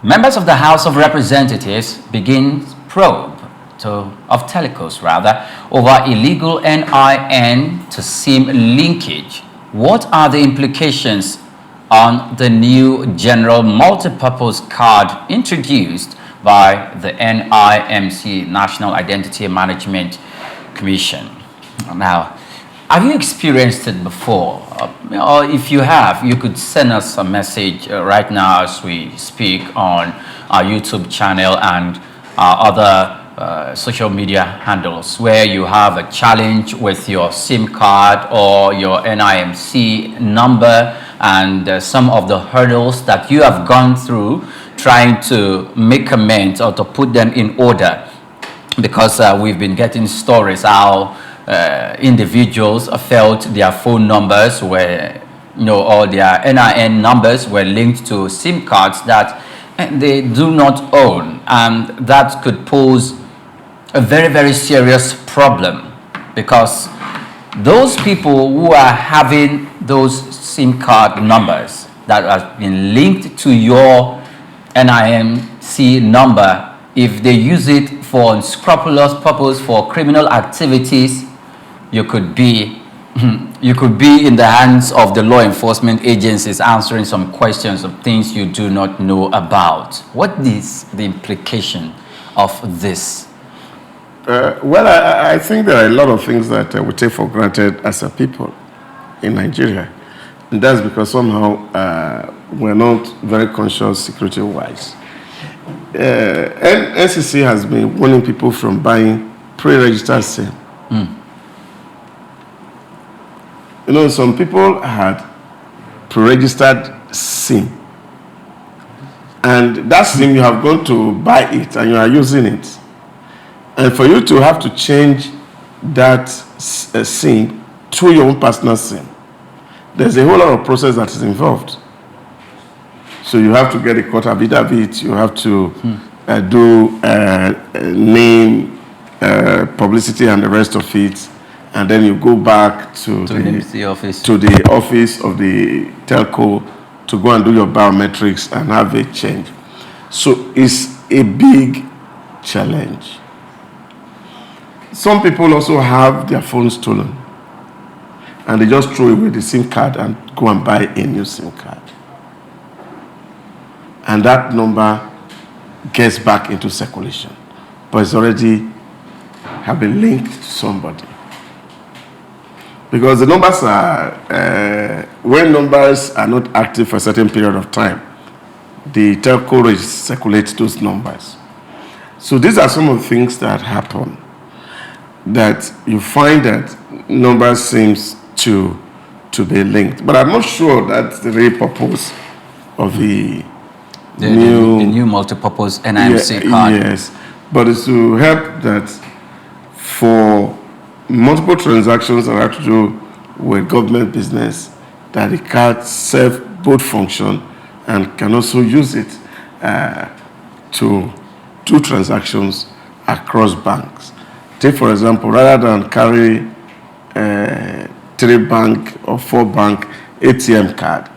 Members of the House of Representatives begin probe of Telcos over illegal NIN to SIM linkage. What are the implications on the new general multipurpose card introduced by the NIMC, National Identity Management Commission? Now, have you experienced it before? Or if you have, you could send us a message right now as we speak on our YouTube channel and our other social media handles, where you have a challenge with your SIM card or your NIMC number and some of the hurdles that you have gone through trying to make amends or to put them in order. Because we've been getting stories how individuals felt their phone numbers were, or their NIN numbers were linked to SIM cards that they do not own, and that could pose a very, very serious problem, because those people who are having those SIM card numbers that have been linked to your NIMC number, if they use it for unscrupulous purpose, for criminal activities, you could be in the hands of the law enforcement agencies answering some questions of things you do not know about. What is the implication of this? Well, I think there are a lot of things that we take for granted as a people in Nigeria. And that's because somehow we're not very conscious security-wise. NCC has been warning people from buying pre-registered SIM. Some people had pre-registered SIM. And that SIM, you have gone to buy it and you are using it. And for you to have to change that SIM to your own personal SIM, there's a whole lot of process that is involved. So you have to get a court affidavit, you have to do name, publicity and the rest of it. And then you go back to the office of the telco to go and do your biometrics and have it changed. So it's a big challenge. Some people also have their phones stolen, and they just throw away the SIM card and go and buy a new SIM card. And that number gets back into circulation, but it's already have been linked to somebody. Because the numbers are, when numbers are not active for a certain period of time, the telco circulates those numbers. So these are some of the things that happen, that you find that numbers seems to be linked. But I'm not sure that's the real purpose of the new multipurpose NIMC card. Yes, but it's to help that for multiple transactions that have to do with government business, that the card serve both function and can also use it to do transactions across banks. Take, for example, rather than carry 3-bank or 4-bank ATM card,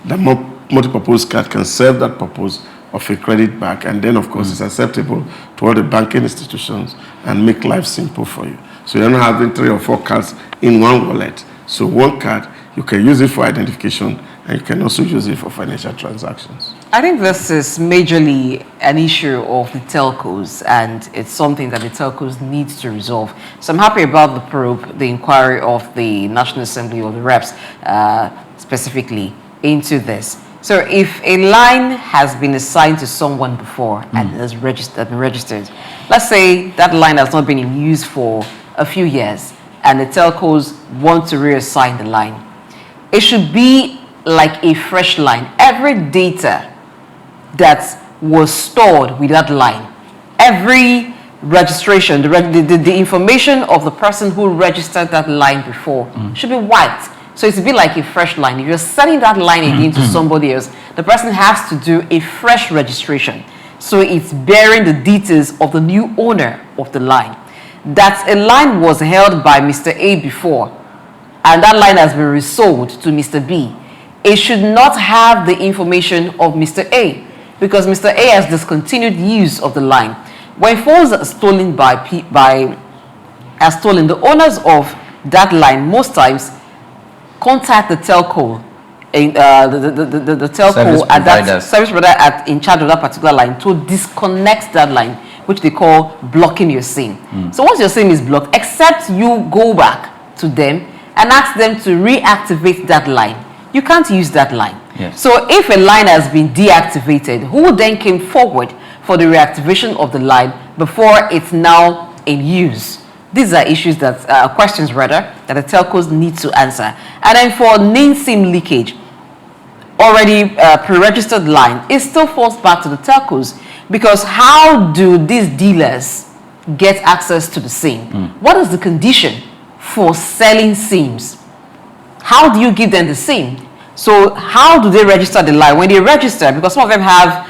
the multipurpose card can serve that purpose of a credit bank, and then, of course, it's acceptable to all the banking institutions and make life simple for you. So you're not having 3 or 4 cards in one wallet. So one card, you can use it for identification, and you can also use it for financial transactions. I think this is majorly an issue of the telcos, and it's something that the telcos need to resolve. So I'm happy about the probe, the inquiry of the National Assembly or the reps specifically into this. So if a line has been assigned to someone before and has been registered, let's say that line has not been in use for a few years and the telcos want to reassign the line, it should be like a fresh line. Every data that was stored with that line, every registration, the information of the person who registered that line before should be wiped. So it's a bit like a fresh line. If you're sending that line again to somebody else, the person has to do a fresh registration. So it's bearing the details of the new owner of the line. That a line was held by Mr. A before, and that line has been resold to Mr. B. It should not have the information of Mr. A. because Mr. A has discontinued use of the line. When phones are stolen the owners of that line most times contact the telco, the telco at that service provider in charge of that particular line to disconnect that line, which they call blocking your SIM. So once your SIM is blocked, except you go back to them and ask them to reactivate that line, you can't use that line. Yes. So if a line has been deactivated, who then came forward for the reactivation of the line before it's now in use? These are issues that, questions rather, that the telcos need to answer. And then for NIN-SIM leakage, already pre-registered line, it still falls back to the telcos, because how do these dealers get access to the SIM? What is the condition for selling SIMs? How do you give them the SIM? So how do they register the line? When they register, because some of them have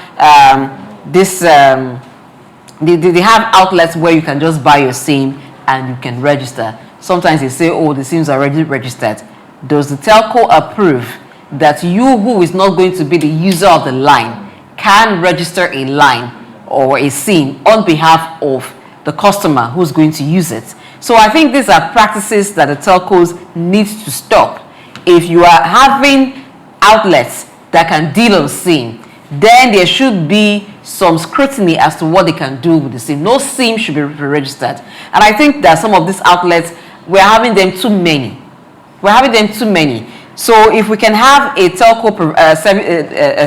they have outlets where you can just buy your SIM and you can register. Sometimes they say, oh, the SIMs are already registered. Does the telco approve that you, who is not going to be the user of the line, can register a line or a SIM on behalf of the customer who's going to use it? So I think these are practices that the telcos need to stop. If you are having outlets that can deal on SIM, then there should be some scrutiny as to what they can do with the SIM. No SIM should be registered. And I think that some of these outlets, we're having them too many. We're having them too many. So if we can have a telco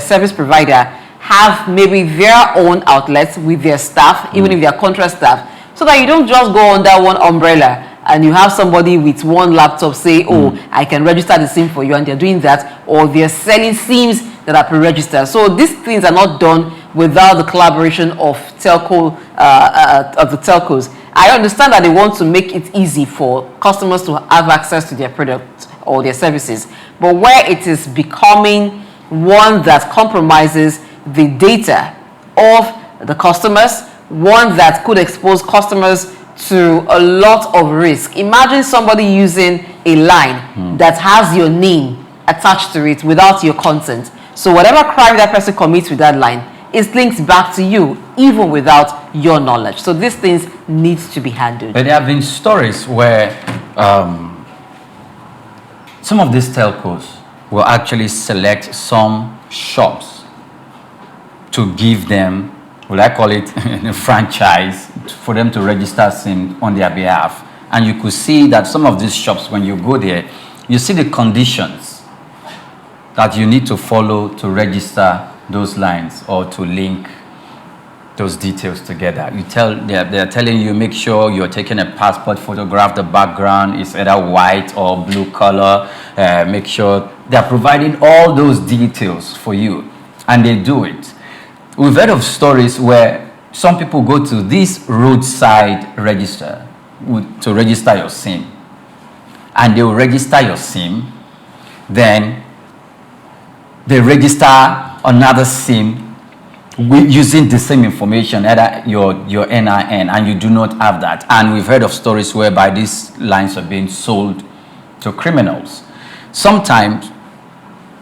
service provider have maybe their own outlets with their staff, even if they are contract staff, so that you don't just go under one umbrella and you have somebody with one laptop say, oh, I can register the SIM for you, and they're doing that, or they're selling SIMs that are pre-registered. So these things are not done without the collaboration of of the telcos. I understand that they want to make it easy for customers to have access to their products or their services, but where it is becoming one that compromises the data of the customers, one that could expose customers to a lot of risk. Imagine somebody using a line that has your name attached to it without your consent. So whatever crime that person commits with that line is linked back to you, even without your knowledge. So these things need to be handled. But there have been stories where some of these telcos will actually select some shops to give them, will I call it a franchise, for them to register SIM on their behalf. And you could see that some of these shops, when you go there, you see the conditions that you need to follow to register those lines or to link those details together. They're telling you, make sure you're taking a passport photograph, the background is either white or blue color. Make sure they're providing all those details for you, and they do it. We've heard of stories where some people go to this roadside register to register your SIM, and they will register your SIM, then they register another SIM using the same information, either your NIN, and you do not have that. And we've heard of stories whereby these lines are being sold to criminals. Sometimes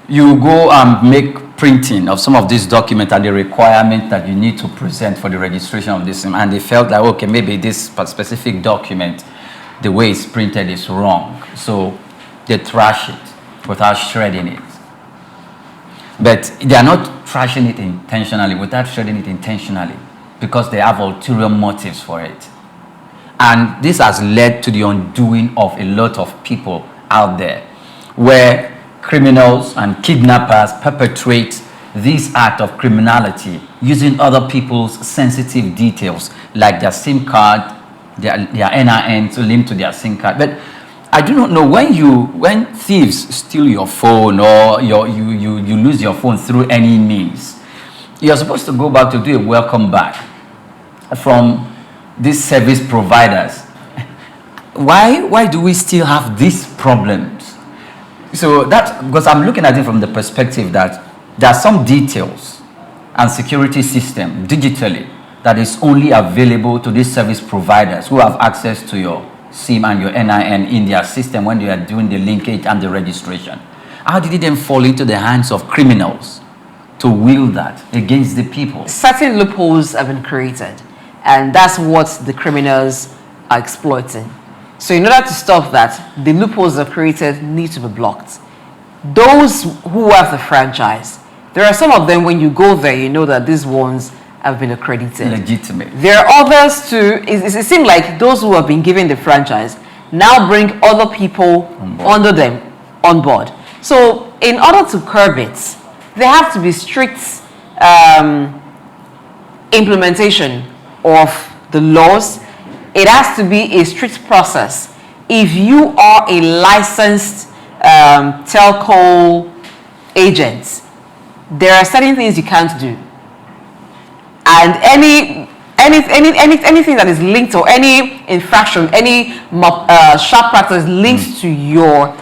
you go and make printing of some of these documents and the requirement that you need to present for the registration of this SIM, and they felt like, okay, maybe this specific document, the way it's printed is wrong, so they trash it without shredding it. But they are not trashing it intentionally, without shredding it intentionally, because they have ulterior motives for it. And this has led to the undoing of a lot of people out there, where criminals and kidnappers perpetrate this act of criminality using other people's sensitive details, like their SIM card, their NIN to link to their SIM card. But I do not know, when thieves steal your phone or you lose your phone through any means, you're supposed to go back to do a welcome back from these service providers. Why do we still have these problems? So that's because I'm looking at it from the perspective that there are some details and security system digitally that is only available to these service providers who have access to your SIM and your NIN in their system when they are doing the linkage and the registration. How did it then fall into the hands of criminals to wield that against the people? Certain loopholes have been created, and that's what the criminals are exploiting. So in order to stop that, the loopholes that are created need to be blocked. Those who have the franchise, there are some of them, when you go there, you know that these ones have been accredited. Legitimate. There are others too. It seems like those who have been given the franchise now bring other people under them on board. So in order to curb it, there have to be strict implementation of the laws. It has to be a strict process. If you are a licensed telco agent, there are certain things you can't do. And anything that is linked, or any infraction, any sharp practice linked to your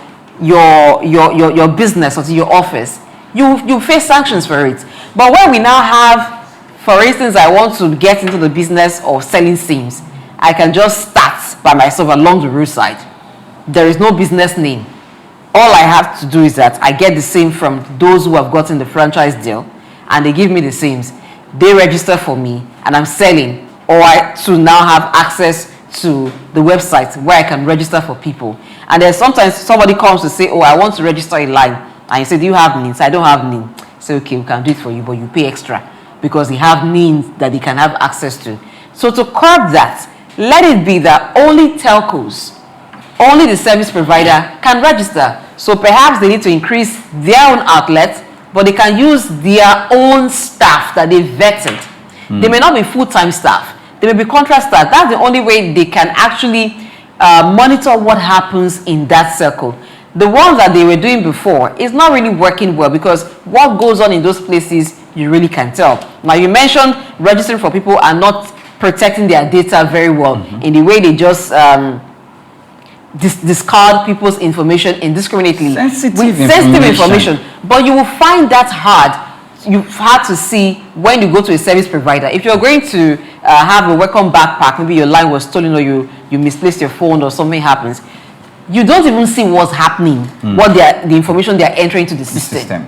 business or to your office, you face sanctions for it. But when we now have, for instance, I want to get into the business of selling SIMs, I can just start by myself along the roadside. There is no business name. All I have to do is that I get the SIM from those who have gotten the franchise deal, and they give me the SIMs. They register for me, and I'm selling, or I to now have access to the website where I can register for people. And then sometimes somebody comes to say, oh, I want to register a line. And you say, do you have NIN? So I don't have NIN. Say, okay, we can do it for you, but you pay extra because they have NIN that they can have access to. So to curb that, let it be that only telcos, only the service provider can register. So perhaps they need to increase their own outlet, but they can use their own staff that they vetted. They may not be full-time staff. They may be contract staff. That's the only way they can actually monitor what happens in that circle. The ones that they were doing before is not really working well, because what goes on in those places, you really can tell. Now, you mentioned registering for people and not protecting their data very well in the way they just discard people's information indiscriminately. Sensitive information. But you will find that hard. You've had to see when you go to a service provider. If you're going to have a welcome backpack, maybe your line was stolen, or you misplaced your phone, or something happens, you don't even see what's happening, what the information they're entering into the system.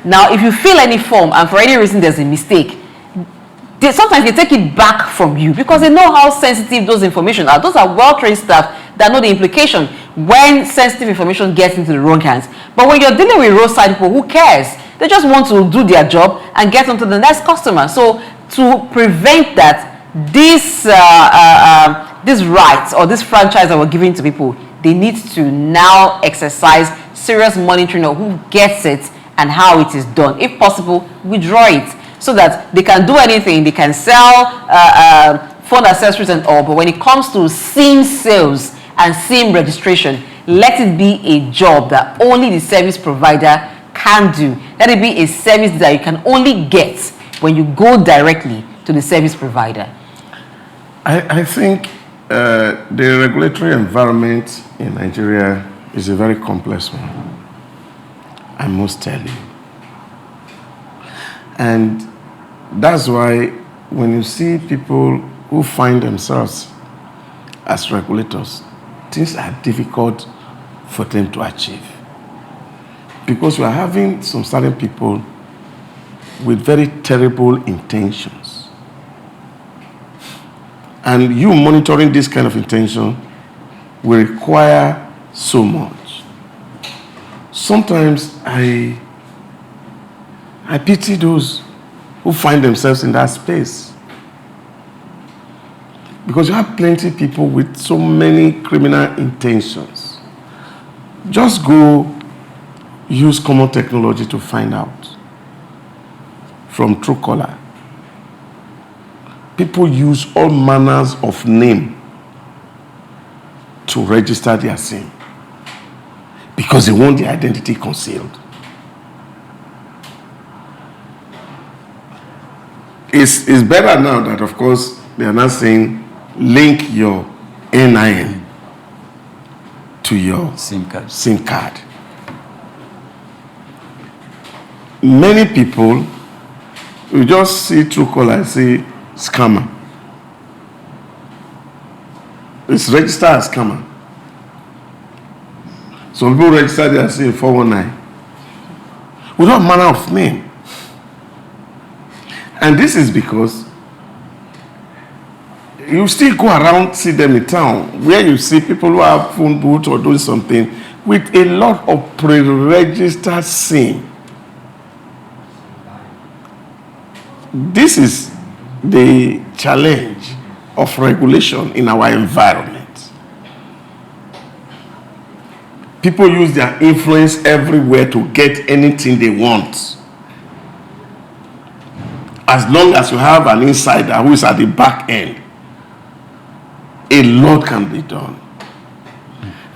Now, if you fill any form and for any reason there's a mistake, sometimes they take it back from you because they know how sensitive those information are. Those are well-trained staff that know the implication when sensitive information gets into the wrong hands. But when you're dealing with roadside people, who cares? They just want to do their job and get on to the next customer. So to prevent that, this rights or this franchise that we're giving to people, they need to now exercise serious monitoring of who gets it and how it is done. If possible, withdraw it so that they can do anything. They can sell phone accessories and all, but when it comes to SIM sales and SIM registration, let it be a job that only the service provider can do. Let it be a service that you can only get when you go directly to the service provider. I think the regulatory environment in Nigeria is a very complex one, I must tell you. And that's why when you see people who find themselves as regulators, things are difficult for them to achieve. Because we are having some certain people with very terrible intentions. And you monitoring this kind of intention will require so much. Sometimes I pity those who find themselves in that space. Because you have plenty of people with so many criminal intentions. Just go use common technology to find out. From Truecaller. People use all manners of name to register their SIM because they want their identity concealed. It's better now that, of course, they are not saying link your NIN to your SIM card. Many people will just see Truecaller and say scammer. It's registered as scammer. Some people register their SIM 419 without manner of name. And this is because you still go around, see them in town, where you see people who have phone booths or doing something with a lot of pre-registered SIM. This is the challenge of regulation in our environment. People use their influence everywhere to get anything they want. As long as you have an insider who is at the back end, a lot can be done.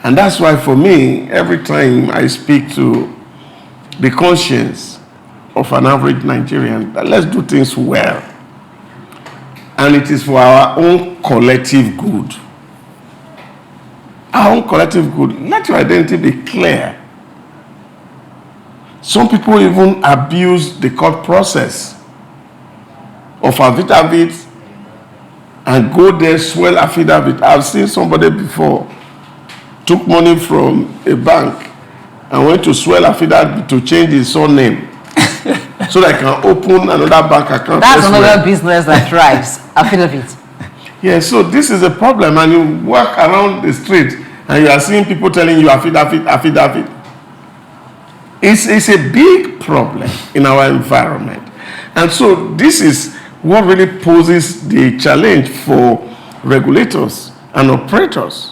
And that's why for me, every time I speak to the conscience of an average Nigerian, that let's do things well. And it is for our own collective good. Our own collective good. Let your identity be clear. Some people even abuse the court process of affidavit and go there, swell affidavit. I've seen somebody before took money from a bank and went to swell affidavit to change his surname so that I can open another bank account. That's another business that thrives, affidavit. Yeah, so this is a problem, and you walk around the street and you are seeing people telling you affidavit. It's a big problem in our environment. And so this is what really poses the challenge for regulators and operators.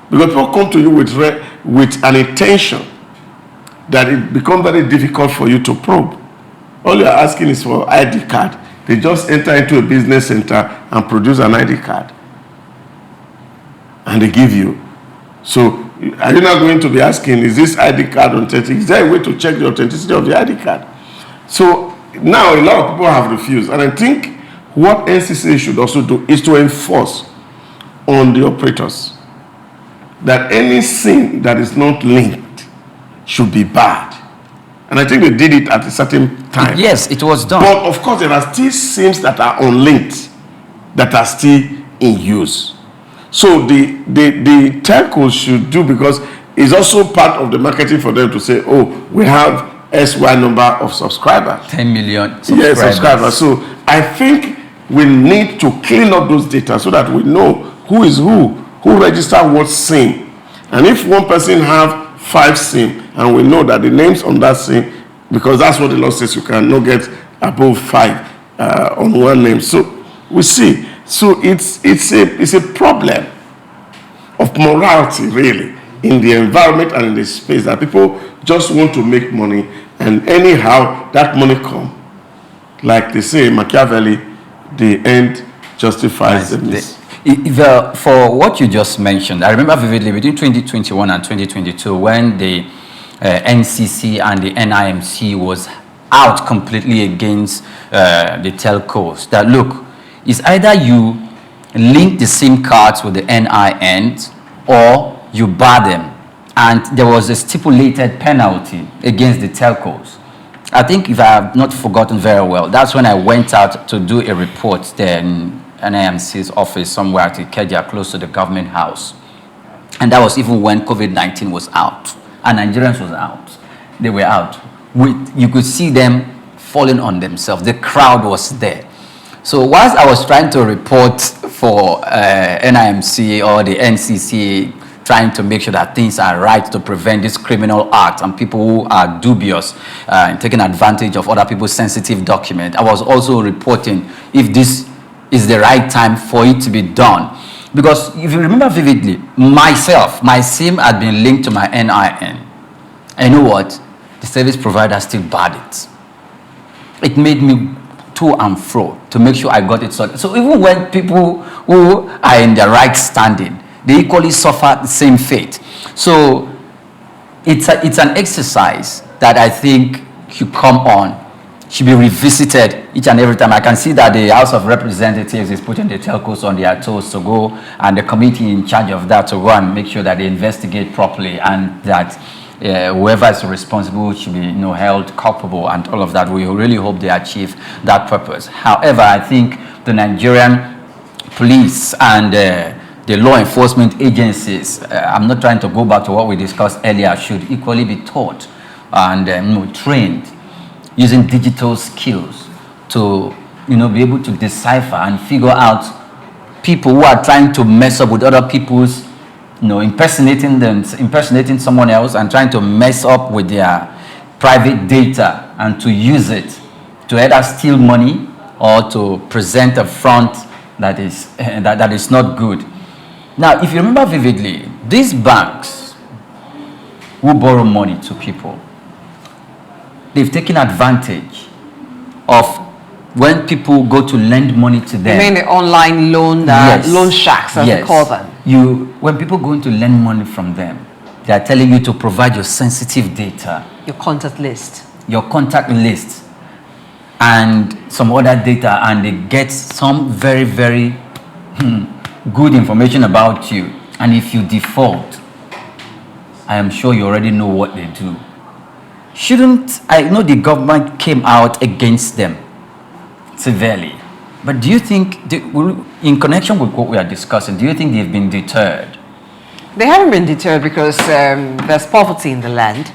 Because people come to you with an intention that it becomes very difficult for you to probe. All you're asking is for ID card. They just enter into a business center and produce an ID card. And they give you. So are you not going to be asking, is this ID card authentic? Is there a way to check the authenticity of the ID card? So now a lot of people have refused. And I think what NCCA should also do is to enforce on the operators that any SIM that is not linked should be barred. And I think they did it at a certain time. Yes, it was done. But of course, there are still SIMs that are unlinked that are still in use. So the telcos should do, because it's also part of the marketing for them to say, oh, we have SY number of subscribers. 10 million subscribers. Yes, subscribers. So I think we need to clean up those data so that we know who is who registered what SIM. And if one person have 5 SIM, and we know that the names on that SIM, because that's what the law says, you cannot get above 5 on one name. So we see. So it's a problem of morality, really, in the environment and in the space, that people just want to make money, and anyhow that money come. Like they say, Machiavelli, the end justifies the means. For what you just mentioned, I remember vividly between 2021 and 2022 when the NCC and the NIN-SIM was out completely against the telcos. That look, it's either you link the SIM cards with the NIN or you bar them. And there was a stipulated penalty against the telcos. I think, if I have not forgotten very well, that's when I went out to do a report there in NIN-SIM's office somewhere at Linkage, close to the government house. And that was even when COVID-19 was out and Nigerians was out. They were out. You could see them falling on themselves. The crowd was there. So whilst I was trying to report for NIN-SIM or the NCC, trying to make sure that things are right to prevent this criminal act and people who are dubious and taking advantage of other people's sensitive documents, I was also reporting if this is the right time for it to be done. Because if you remember vividly, my SIM had been linked to my NIN. And you know what? The service provider still barred it. It made me to and fro to make sure I got it sorted. So even when people who are in the right standing, they equally suffer the same fate. So it's an exercise that I think should come on, should be revisited each and every time. I can see that the House of Representatives is putting the telcos on their toes to go, and the committee in charge of that to go and make sure that they investigate properly, and that whoever is responsible should be held culpable and all of that. We really hope they achieve that purpose. However, I think the Nigerian police and the law enforcement agencies, I'm not trying to go back to what we discussed earlier, should equally be taught and trained using digital skills to be able to decipher and figure out people who are trying to mess up with other people's, impersonating someone else and trying to mess up with their private data and to use it to either steal money or to present a front that is not good. Now, if you remember vividly, these banks who borrow money to people, they've taken advantage of when people go to lend money to them. You mean the online loan, loan sharks, as they call them? When people go to lend money from them, they are telling you to provide your sensitive data. Your contact list. Your contact list. And some other data, and they get some very, very good information about you. And if you default, I am sure you already know what they do. I know the government came out against them severely, but do you think, in connection with what we are discussing, do you think they've been deterred? They haven't been deterred because there's poverty in the land.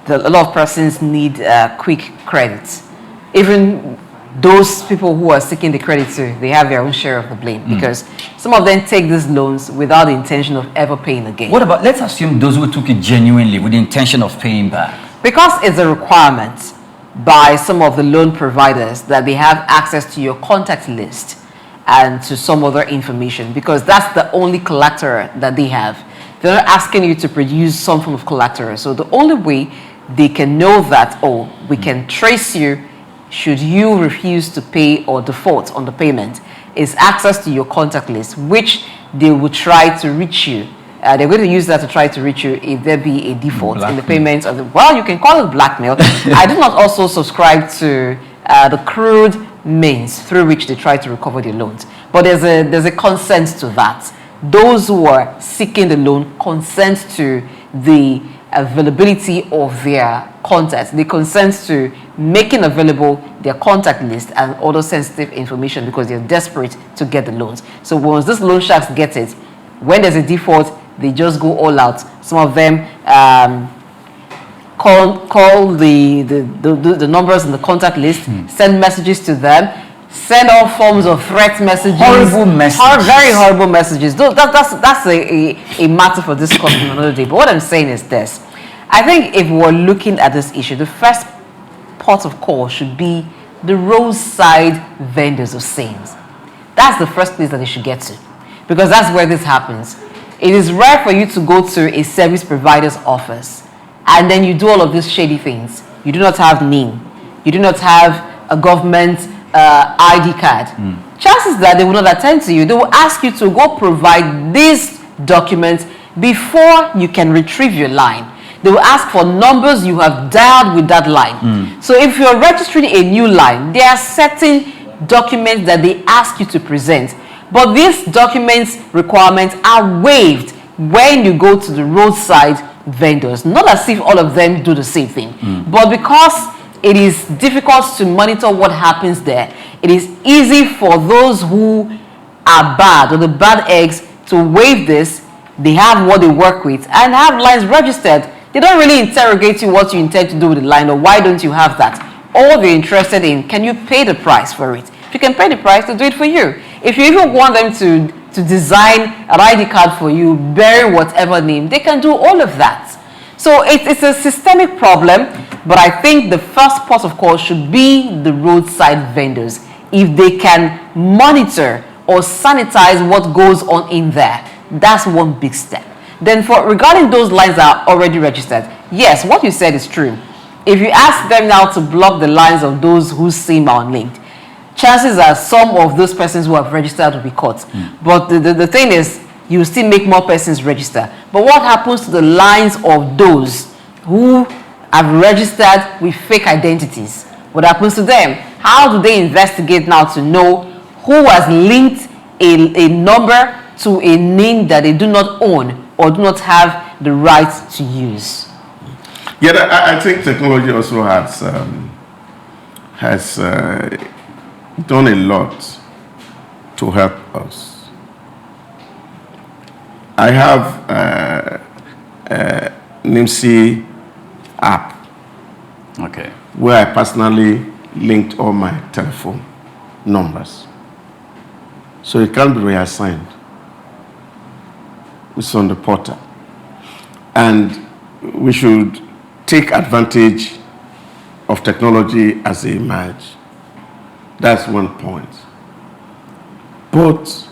A lot of persons need quick credits. Even those people who are seeking the credit too, they have their own share of the blame because some of them take these loans without the intention of ever paying again. What about, let's assume those who took it genuinely with the intention of paying back? Because it's a requirement by some of the loan providers that they have access to your contact list and to some other information, because that's the only collateral that they have. They're not asking you to produce some form of collateral. So the only way they can know that, oh, we can trace you should you refuse to pay or default on the payment, is access to your contact list, which they will try to reach you. They're going to use that to try to reach you if there be a default in the payments of the, well, you can call it blackmail. I do not also subscribe to the crude means through which they try to recover their loans. But there's a consent to that. Those who are seeking the loan consent to the availability of their contacts. They consent to making available their contact list and other sensitive information because they're desperate to get the loans. So once these loan sharks get it, when there's a default, they just go all out. Some of them call the numbers in the contact list, send messages to them, send all forms of threat messages. Horrible messages. Very horrible messages. That's a matter for discussion another day. But what I'm saying is this. I think if we're looking at this issue, the first port of call should be the roadside vendors of SIMs. That's the first place that they should get to, because that's where this happens. It is rare for you to go to a service provider's office and then you do all of these shady things. You do not have NIN. You do not have a government ID card. Chances that they will not attend to you. They will ask you to go provide these documents before you can retrieve your line. They will ask for numbers you have dialed with that line. So if you're registering a new line, there are certain documents that they ask you to present. But these documents requirements are waived when you go to the roadside vendors. Not as if all of them do the same thing, but because it is difficult to monitor what happens there, it is easy for those who are bad or the bad eggs to waive this. They have what they work with and have lines registered. They don't really interrogate you what you intend to do with the line or why don't you have that. All they're interested in, can you pay the price for it? If you can pay the price, they'll do it for you. If you even want them to design an ID card for you, bury whatever name, they can do all of that. So it's a systemic problem, but I think the first port of call should be the roadside vendors. If they can monitor or sanitize what goes on in there, that's one big step. Then regarding those lines that are already registered, yes, what you said is true. If you ask them now to block the lines of those whose SIM are unlinked, chances are some of those persons who have registered will be caught. But the thing is, you still make more persons register. But what happens to the lines of those who have registered with fake identities? What happens to them? How do they investigate now to know who has linked a number to a NIN that they do not own or do not have the right to use? Yeah, I think technology also has done a lot to help us. I have a NIN-SIM app, Okay. where I personally linked all my telephone numbers. So it can't be reassigned. It's on the portal. And we should take advantage of technology as they emerge. That's one point. But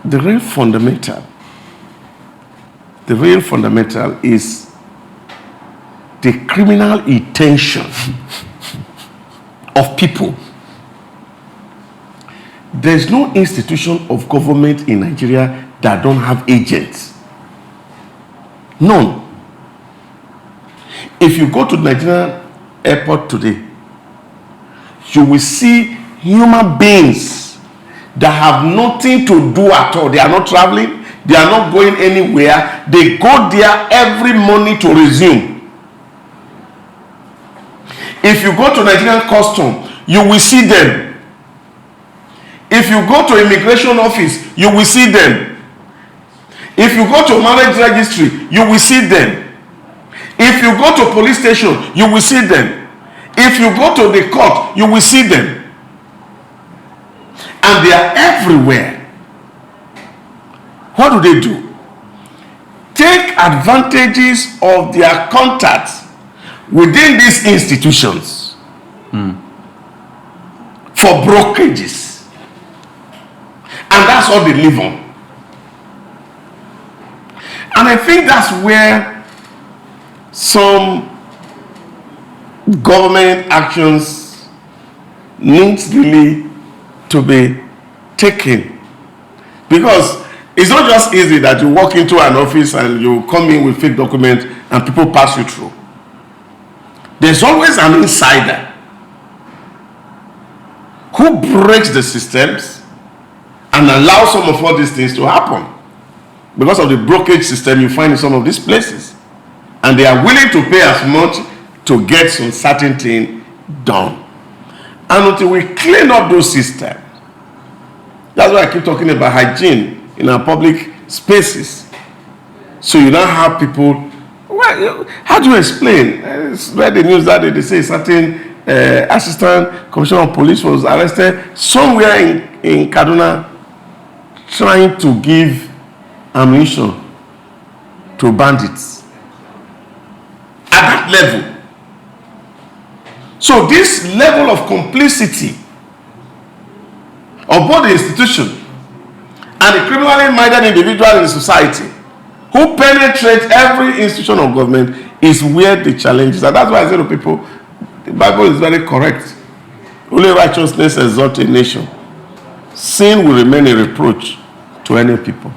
the real fundamental is the criminal intention of people. There's no institution of government in Nigeria that don't have agents. None. If you go to the Nigerian airport today, you will see human beings that have nothing to do at all. They are not traveling. They are not going anywhere. They go there every morning to resume. If you go to Nigerian custom, you will see them. If you go to immigration office, you will see them. If you go to marriage registry, you will see them. If you go to police station, you will see them. If you go to the court, you will see them. And they are everywhere. What do? Take advantages of their contacts within these institutions for brokerages. And that's all they live on. And I think that's where some government actions needs really to be taken. Because it's not just easy that you walk into an office and you come in with fake documents and people pass you through. There's always an insider who breaks the systems and allows some of all these things to happen. Because of the brokerage system you find in some of these places. And they are willing to pay as much to get some certain thing done. And until we clean up those systems, that's why I keep talking about hygiene in our public spaces. So you don't have people. Well, how do you explain? I read the news that they say certain assistant commissioner of police was arrested somewhere in Kaduna trying to give ammunition to bandits. At that level. So this level of complicity of both the institution and the criminally minded individual in society who penetrate every institution of government is where the challenge is. And that's why I say to people, the Bible is very correct. Only righteousness exalts a nation. Sin will remain a reproach to any people.